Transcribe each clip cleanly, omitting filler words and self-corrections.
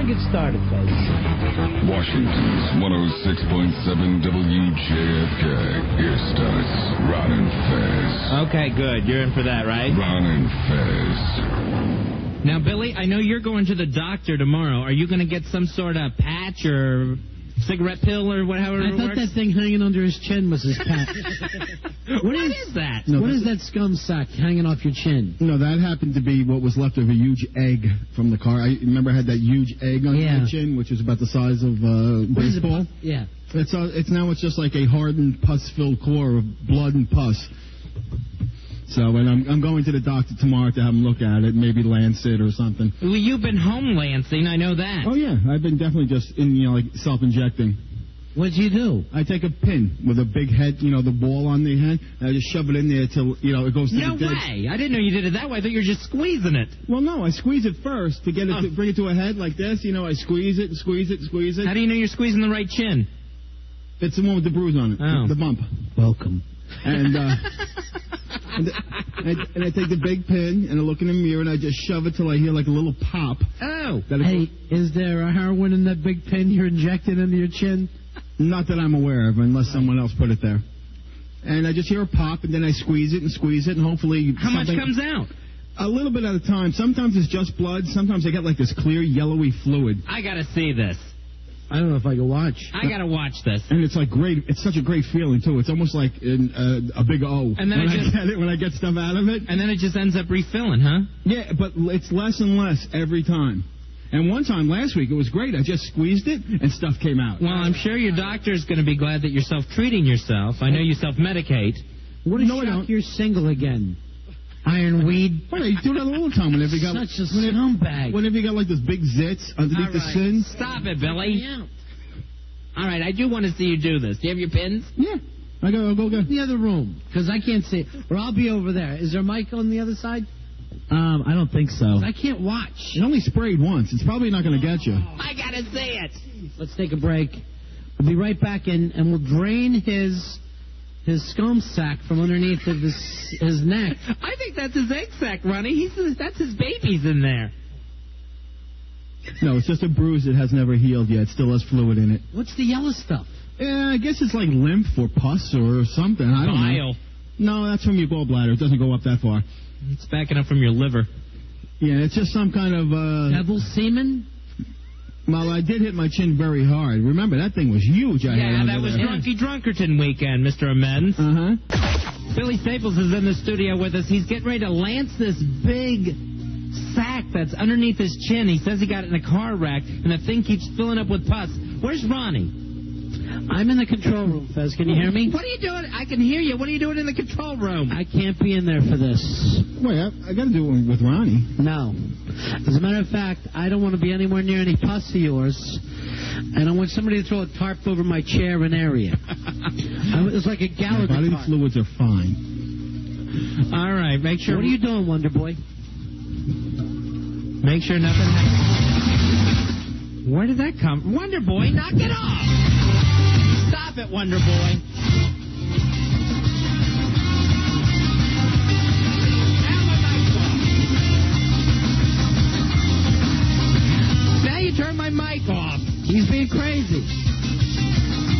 to get started, folks. Washington's 106.7 WJFK. Here starts Ron and Fez. Okay, good. You're in for that, right? Ron and Fez. Now, Billy, I know you're going to the doctor tomorrow. Are you going to get some sort of patch or cigarette pill or whatever it works? I thought that thing hanging under his chin was his patch. What is that? No, what is that scum sack hanging off your chin? No, that happened to be what was left of a huge egg from the car. I remember I had that huge egg on my chin, which was about the size of baseball. Yeah. It's just like a hardened, pus-filled core of blood and pus. So, and I'm going to the doctor tomorrow to have him look at it, maybe Lancet or something. Well, you've been home lancing, I know that. Oh, yeah. I've been definitely just, like self-injecting. What do you do? I take a pin with a big head, the ball on the head, and I just shove it in there till, it goes to the dead. No way. I didn't know you did it that way. I thought you were just squeezing it. Well, no, I squeeze it first to get it to bring it to a head like this. I squeeze it, squeeze it, squeeze it. How do you know you're squeezing the right chin? It's the one with the bruise on it, the bump. Welcome. And, and I take the big pin, and I look in the mirror, and I just shove it till I hear like a little pop. Oh. Hey, is there a heroin in that big pin you're injecting into your chin? Not that I'm aware of, unless someone else put it there. And I just hear a pop, and then I squeeze it, and hopefully... How much comes out? A little bit at a time. Sometimes it's just blood. Sometimes I get like this clear, yellowy fluid. I gotta see this. I don't know if I can watch. I gotta watch this. And it's like great. It's such a great feeling, too. It's almost like a big O. And then when I get stuff out of it. And then it just ends up refilling, huh? Yeah, but it's less and less every time. And one time last week, it was great. I just squeezed it, and stuff came out. Well, I'm sure your doctor's going to be glad that you're self-treating yourself. I know you self-medicate. What a shock you're single again. Iron weed. Why, you do that all the time whenever you got... Such a scumbag. Whenever you got, like, this big zits underneath the sin. Stop it, Billy. All right, I do want to see you do this. Do you have your pins? Yeah. I'll go get the other room, because I can't see it. Or I'll be over there. Is there a mic on the other side? I don't think so. I can't watch. It only sprayed once. It's probably not going to get you. I got to see it. Let's take a break. We'll be right back in, and we'll drain his scum sack from underneath of his neck. I think that's his egg sack, Ronnie. That's his babies in there. No, it's just a bruise that has never healed yet. It still has fluid in it. What's the yellow stuff? Yeah, I guess it's like lymph or pus or something. I don't know. No, that's from your gallbladder. It doesn't go up that far. It's backing up from your liver. Yeah, it's just some kind of... Devil semen? Well, I did hit my chin very hard. Remember, that thing was huge. That was Drunky Drunkerton weekend, Mr. Amends. Uh-huh. Billy Staples is in the studio with us. He's getting ready to lance this big sack that's underneath his chin. He says he got it in a car wreck, and the thing keeps filling up with pus. Where's Ronnie? I'm in the control room, Fez. Can you hear me? What are you doing? I can hear you. What are you doing in the control room? I can't be in there for this. Wait, I got to do it with Ronnie. No. As a matter of fact, I don't want to be anywhere near any pus of yours, and I want somebody to throw a tarp over my chair and area. It's like a Gallagher Body tarp. fluids are fine. All right, make sure... What are you doing, Wonder Boy? Make sure nothing happens. Where did that come? Wonder Boy, knock it off! Stop it, Wonder Boy. Now you turn my mic off. He's being crazy.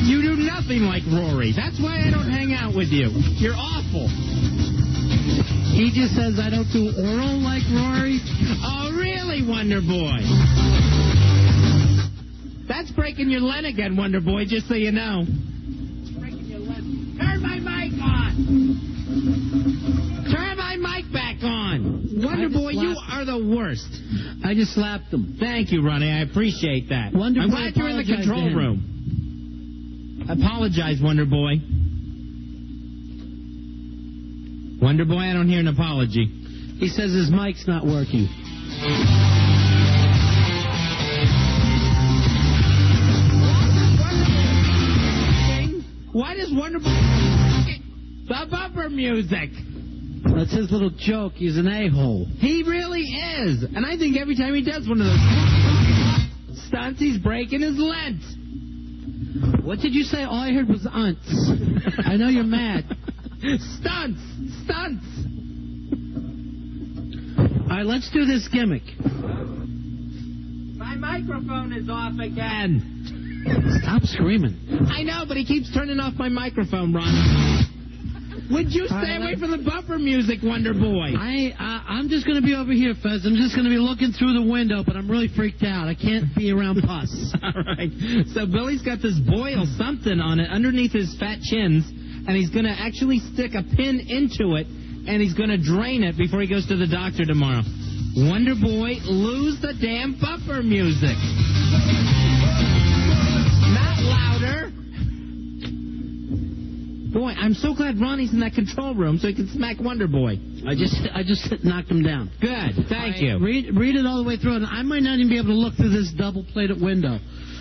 You do nothing like Rory. That's why I don't hang out with you. You're awful. He just says I don't do oral like Rory. Oh, really, Wonder Boy? That's breaking your len again, Wonder Boy, just so you know. Breaking your len. Turn my mic on! Turn my mic back on! Wonder Boy, you are the worst. I just slapped him. Thank you, Ronnie. I appreciate that. Wonder I'm Boy, glad you're in the control room. Apologize, Wonder Boy. Wonder Boy, I don't hear an apology. He says his mic's not working. Why does Wonder Boy... The bumper music. That's his little joke. He's an a-hole. He really is. And I think every time he does one of those stunts, he's breaking his lent. What did you say? All I heard was unts. I know you're mad. Stunts. All right, let's do this gimmick. 5 My microphone is off again. Stop screaming. I know, but he keeps turning off my microphone, Ron. Would you stay away from the bumper music, Wonder Boy? I'm just going to be over here, Fez. I'm just going to be looking through the window, but I'm really freaked out. I can't be around pus. All right. So Billy's got this boil something on it underneath his fat chins, and he's going to actually stick a pin into it, and he's going to drain it before he goes to the doctor tomorrow. Wonder Boy, lose the damn bumper music. Not louder. Boy, I'm so glad Ronnie's in that control room so he can smack Wonder Boy. I just knocked him down. Good, thank you. Read it all the way through, and I might not even be able to look through this double-plated window.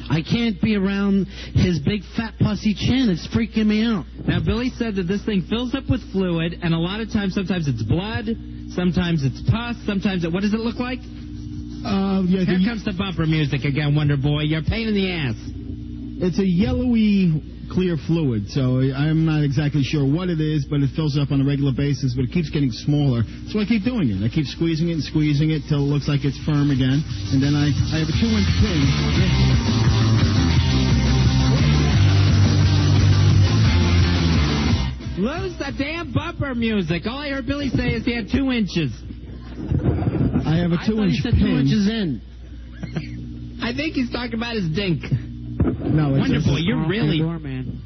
I can't be around his big, fat, pussy chin. It's freaking me out. Now, Billy said that this thing fills up with fluid, and a lot of times, sometimes it's blood, sometimes it's pus, sometimes what does it look like? Yeah, Here comes the bumper music again, Wonder Boy. You're a pain in the ass. It's a yellowy, clear fluid, so I'm not exactly sure what it is, but it fills up on a regular basis, but it keeps getting smaller. So I keep doing it. I keep squeezing it and squeezing it till it looks like it's firm again, and then I have a 2-inch pin. Lose the damn bumper music. All I heard Billy say is he had 2 inches. I have a 2-inch said pin. 2 inches in. I think he's talking about his dink. No, it's Wonder Boy, Oh, you're really... man.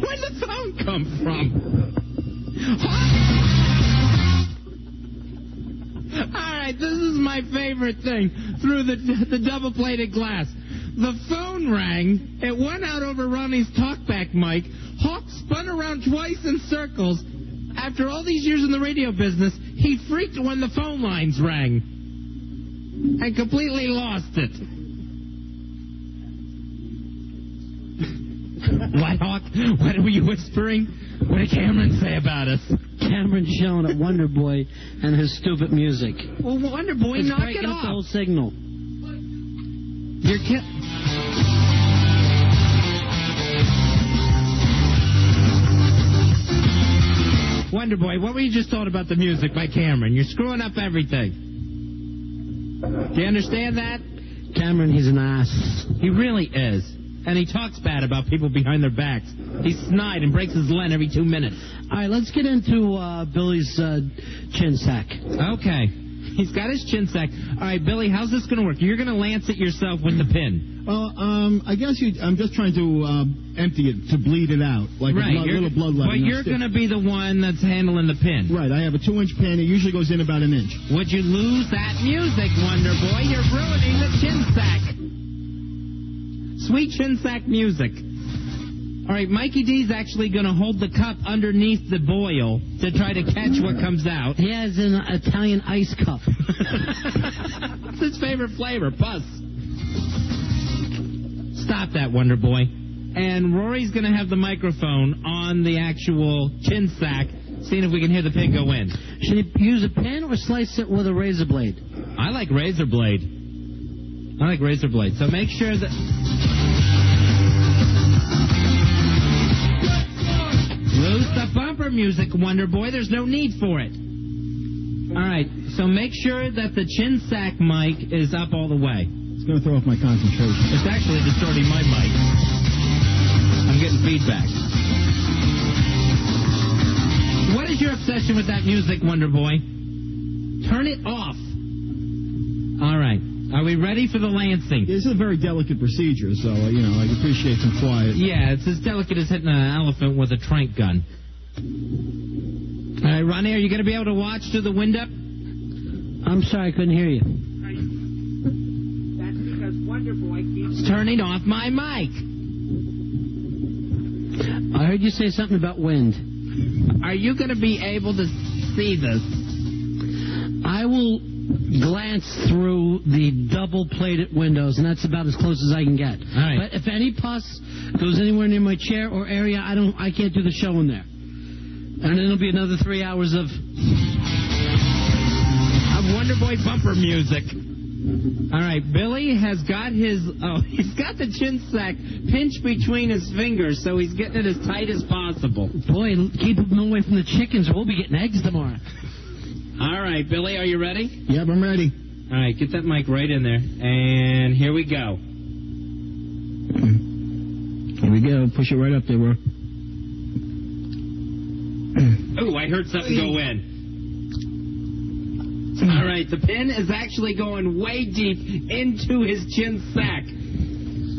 Where'd the phone come from? All right, this is my favorite thing. Through the double-plated glass. The phone rang. It went out over Ronnie's talkback mic. Hawk spun around twice in circles. After all these years in the radio business, he freaked when the phone lines rang. And completely lost it. What, Hawk? What were you whispering? What did Cameron say about us? Cameron's yelling at Wonder Boy and his stupid music. Well, Wonder Boy, It's knock it breaking up off. the whole signal. You're Wonder Boy, what were you just told about the music by Cameron? You're screwing up everything. Do you understand that? Cameron, he's an ass. He really is. And he talks bad about people behind their backs. He's snide and breaks his len every 2 minutes. All right, let's get into Billy's chin sack. Okay. He's got his chin sack. All right, Billy, how's this going to work? You're going to lance it yourself with the pin. Well, I guess I'm just trying to empty it, to bleed it out, like a little blood letting. But you're going to be the one that's handling the pin. Right, I have a 2-inch pin. It usually goes in about 1 inch. Would you lose that music, Wonder Boy? You're ruining the chin sack. Sweet chin sack music. All right, Mikey D's actually going to hold the cup underneath the boil to try to catch what comes out. He has an Italian ice cup. It's his favorite flavor, pus. Stop that, Wonder Boy. And Rory's going to have the microphone on the actual chin sack, seeing if we can hear the pin go in. Should he use a pen or slice it with a razor blade? I like razor blade. So make sure that... Lose the bumper music, Wonder Boy. There's no need for it. All right, so make sure that the chin sack mic is up all the way. It's going to throw off my concentration. It's actually distorting my mic. I'm getting feedback. What is your obsession with that music, Wonder Boy? Turn it off. All right. Are we ready for the lancing? This is a very delicate procedure, so, I appreciate some quiet. Yeah, it's as delicate as hitting an elephant with a trank gun. All right, Ronnie, are you going to be able to watch through the window? I'm sorry, I couldn't hear you. That's because Wonder Boy keeps turning off my mic. I heard you say something about wind. Are you going to be able to see this? I will glance through the double-plated windows, and that's about as close as I can get. All right. But if any pus goes anywhere near my chair or area, I can't do the show in there. And then it'll be another 3 hours of Wonder Boy bumper music. All right, Billy has got he's got the chin sack pinched between his fingers, so he's getting it as tight as possible. Boy, keep him away from the chickens, or we'll be getting eggs tomorrow. All right, Billy, are you ready? Yep, I'm ready. All right, get that mic right in there. And here we go. Here we go. Push it right up there, bro. Oh, I heard something go in. All right, the pin is actually going way deep into his chin sack.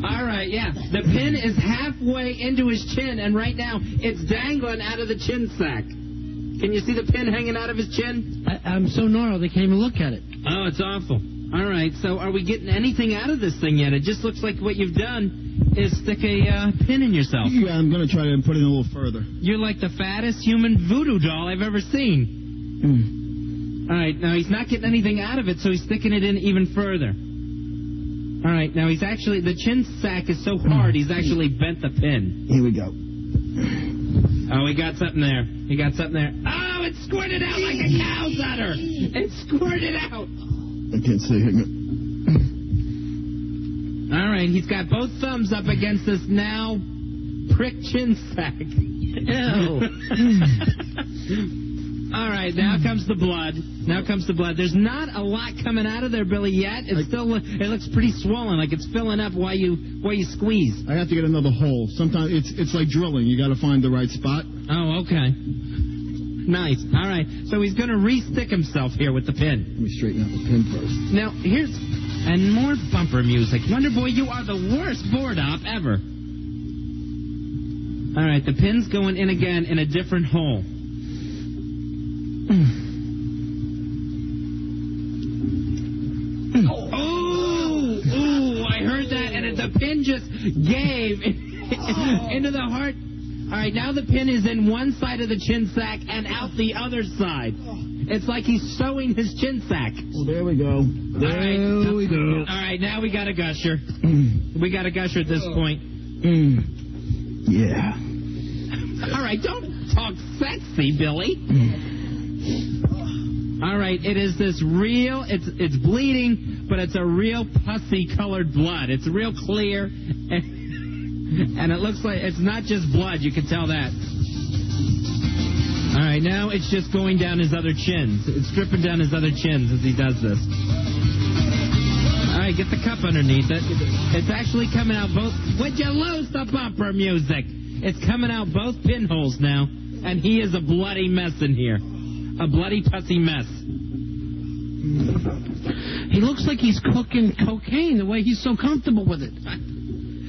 All right, yeah. The pin is halfway into his chin, and right now it's dangling out of the chin sack. Can you see the pin hanging out of his chin? I'm so gnarled, I can't even look at it. Oh, it's awful. All right, so are we getting anything out of this thing yet? It just looks like what you've done is stick a pin in yourself. Yeah, I'm going to try to put it in a little further. You're like the fattest human voodoo doll I've ever seen. All right, now he's not getting anything out of it, so he's sticking it in even further. All right, now he's actually, the chin sack is so hard, he's actually bent the pin. Here we go. Oh, he got something there. He got something there. Oh, it squirted out like a cow's udder. It squirted out. I can't see it. All right, he's got both thumbs up against this now prick chin sack. Ew. All right, now comes the blood. Now comes the blood. There's not a lot coming out of there, Billy, yet. It's still, it looks pretty swollen, like it's filling up while you squeeze. I have to get another hole. Sometimes it's like drilling. You got to find the right spot. Oh, okay. Nice. All right, so he's going to re-stick himself here with the pin. Let me straighten out the pin first. Now, here's... And more bumper music. Wonder Boy, you are the worst board op ever. All right, the pin's going in again in a different hole. Oh, I heard that, and the pin just gave into the heart. All right, now the pin is in one side of the chin sack and out the other side. It's like he's sewing his chin sack. Well, there we go. There we go. All right, now we got a gusher. We got a gusher at this point. Yeah. All right, don't talk sexy, Billy. All right, it is this real, it's bleeding, but it's a real pussy-colored blood. It's real clear, and it looks like it's not just blood. You can tell that. All right, now it's just going down his other chins. It's dripping down his other chins as he does this. All right, get the cup underneath it. It's actually coming out both... Would you lose the bumper music? It's coming out both pinholes now, and he is a bloody mess in here. A bloody pussy mess. He looks like he's cooking cocaine the way he's so comfortable with it.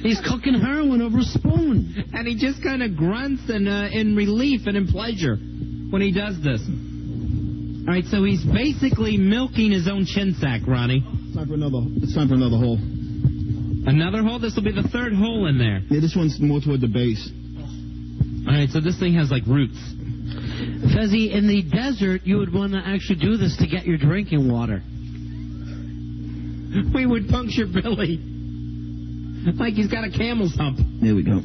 He's cooking heroin over a spoon. And he just kind of grunts in relief and in pleasure when he does this. All right, so he's basically milking his own chin sack, Ronnie. It's time for another hole. Another hole? This will be the third hole in there. Yeah, this one's more toward the base. All right, so this thing has like roots. Fezzy, in the desert, you would want to actually do this to get your drinking water. We would puncture Billy. Like he's got a camel's hump. There we go.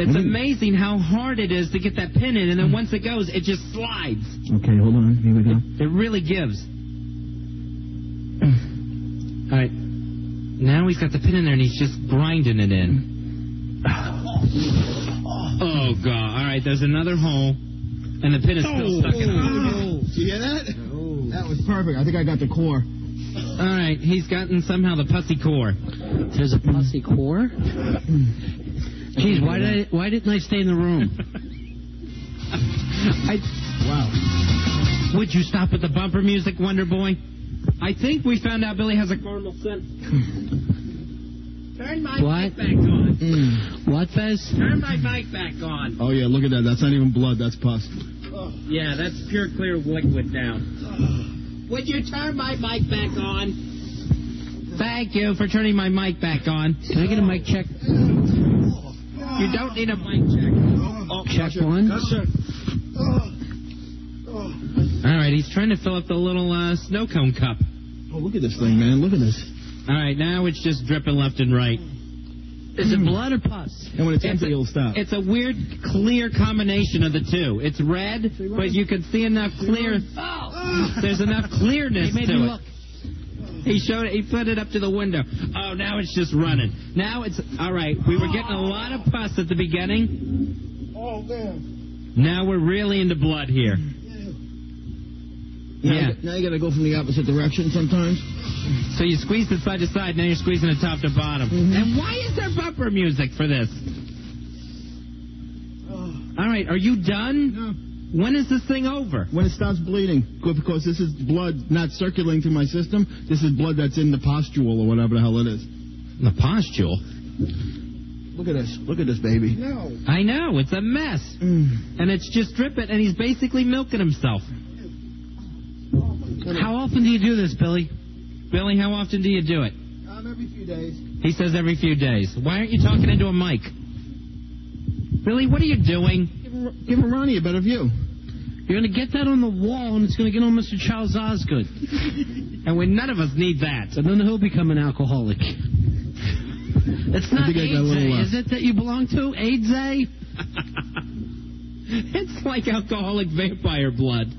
It's amazing how hard it is to get that pin in, and then once it goes, it just slides. Okay, hold on. Here we go. It really gives. All right. Now he's got the pin in there, and he's just grinding it in. Oh, God. All right, there's another hole, and the pin is still stuck in it. Did you hear that? That was perfect. I think I got the core. All right, he's gotten somehow the pussy core. There's a pussy core? Jeez, why didn't I stay in the room? Wow. Would you stop with the bumper music, Wonder Boy? I think we found out Billy has a caramel scent. Turn my mic back on. What, Fez? Turn my mic back on. Oh, yeah, look at that. That's not even blood. That's pus. Yeah, that's pure clear liquid now. Would you turn my mic back on? Thank you for turning my mic back on. Can I get a mic check? You don't need a mic check. Check one. All right, he's trying to fill up the little snow cone cup. Oh, look at this thing, man. Look at this. All right, now it's just dripping left and right. Is it blood or pus? And when it's empty, it'll stop. It's a weird, clear combination of the two. It's red, but you can see enough clear... There's enough clearness to it. Look. He put it up to the window. Oh, now it's just running. Now it's... All right, we were getting a lot of pus at the beginning. Oh, damn. Now we're really into blood here. Yeah. Now you got to go from the opposite direction sometimes. So you squeezed it side to side, now you're squeezing it top to bottom. Mm-hmm. And why is there bumper music for this? All right, are you done? No. When is this thing over? When it stops bleeding, because this is blood not circulating through my system. This is blood that's in the pustule or whatever the hell it is. The pustule? Look at this. Look at this, baby. No. I know, it's a mess. And it's just dripping, and he's basically milking himself. How often do you do this, Billy? Billy, how often do you do it? Every few days. He says every few days. Why aren't you talking into a mic? Billy, what are you doing? Give Ronnie a better view. You're going to get that on the wall, and it's going to get on Mr. Charles Osgood. And none of us need that. And then he'll become an alcoholic. It's not AIDS, is it, that you belong to? AIDS, A? It's like alcoholic vampire blood.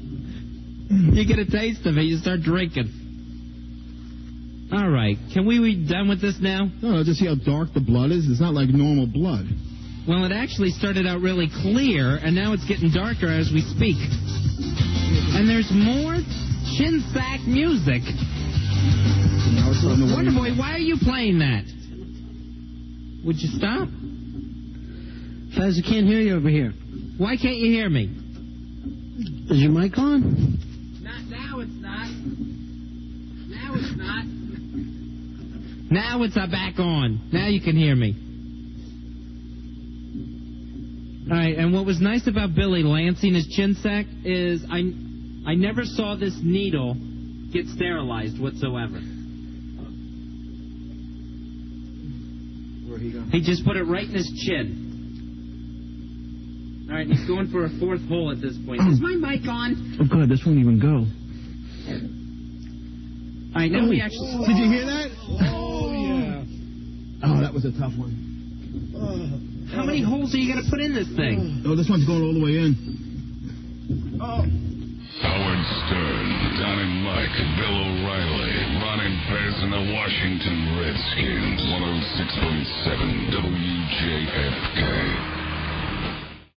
You get a taste of it, you start drinking. All right, can we be done with this now? No, just see how dark the blood is. It's not like normal blood. Well, it actually started out really clear, and now it's getting darker as we speak. And there's more chin sack music. Wonderboy, why are you playing that? Would you stop? Fez, I can't hear you over here. Why can't you hear me? Is your mic on? Now it's not. Now it's not. Now it's back on. Now you can hear me. All right, and what was nice about Billy lancing his chin sack is I never saw this needle get sterilized whatsoever. Where'd he go? He just put it right in his chin. All right, he's going for a fourth hole at this point. Is my mic on? Oh, God, this won't even go. All right, now we actually... Did you hear that? Oh, yeah. Oh, that was a tough one. How many holes are you going to put in this thing? Oh, this one's going all the way in. Oh. Howard Stern, Don and Mike, Bill O'Reilly, Ron and Pez, and the Washington Redskins. 106.7 WJFK.